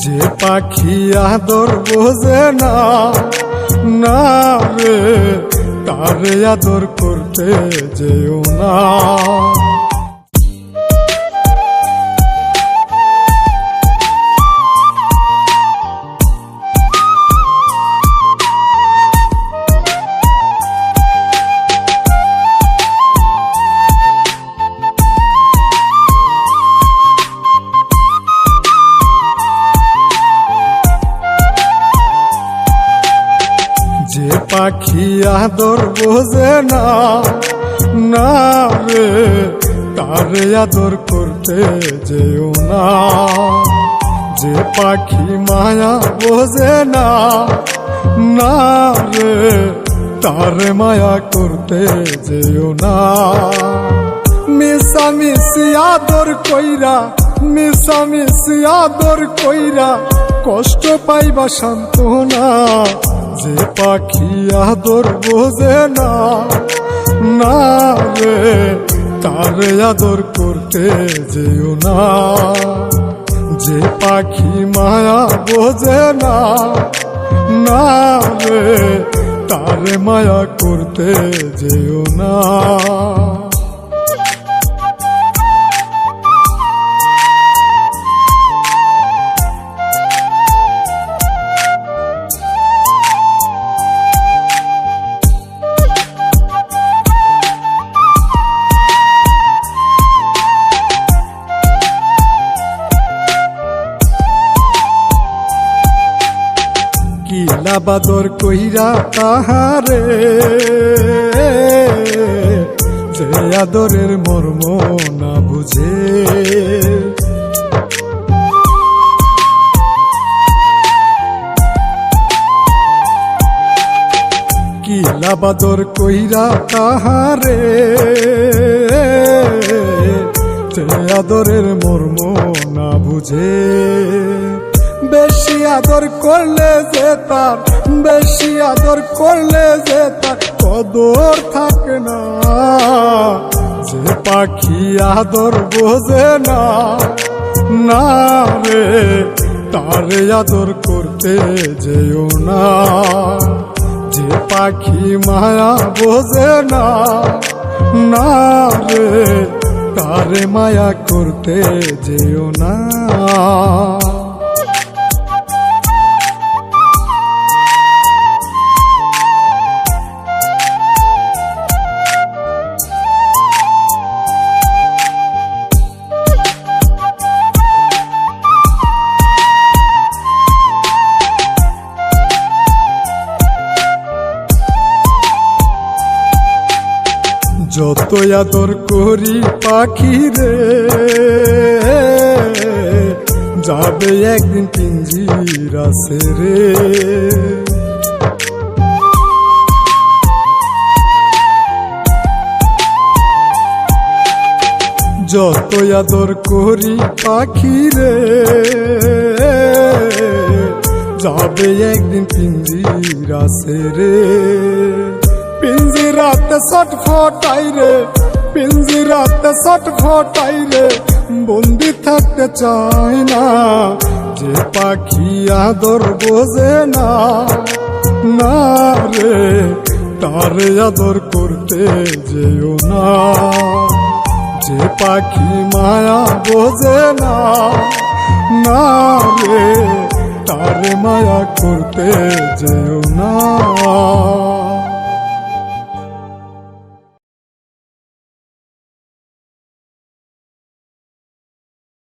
যে পাখি আদর বোঝে না না রে, তারে আদর করতে যেও না। যে পাখি আদর বোঝে না না রে, তারে আদর করতে যেও না। যে পাখি মায়া বোঝে না না রে, তারে মায়া করতে যেও না। মিশামিশি আদর কইরা, মিশামিশি আদর কইরা কষ্ট পাইবা সান্ত্বনা। যে পাখি আদর বোঝে না না রে, তারে আদর করতে যেও না। যে পাখি মায়া বোঝে না না রে, তারে মায়া করতে যেও না। কিলা বাদর কইরা তাহারে, যে আদরের মর্ম না বুঝে। কিলা বাদর কইরা তাহারে, যে আদরের মর্ম না বুঝে। বেশি আদর করলে যে তার, বেশি আদর করলে যে তার কদর থাকে না। যে পাখি আদর বোঝে না না রে, তারে আদর করতে যেও না। যে পাখি মায়া বোঝে না না রে, তারে মায়া করতে যেও না। যত আদর করি পাখি রে, যাবে একদিন পিঞ্জিরা ছেড়ে। যত আদর করি পাখি রে, যাবে একদিন পিঞ্জিরা ছেড়ে। পিঞ্জিরাতে ছটফটাই রে, পিঞ্জিরাতে ছটফটাই রে, বন্দি থাকতে চায় না। যে পাখি আদর বোঝে না না রে, তারে আদর করতে যেও না। যে পাখি মায়া বোঝে না না রে, তারে মায়া করতে যেও না।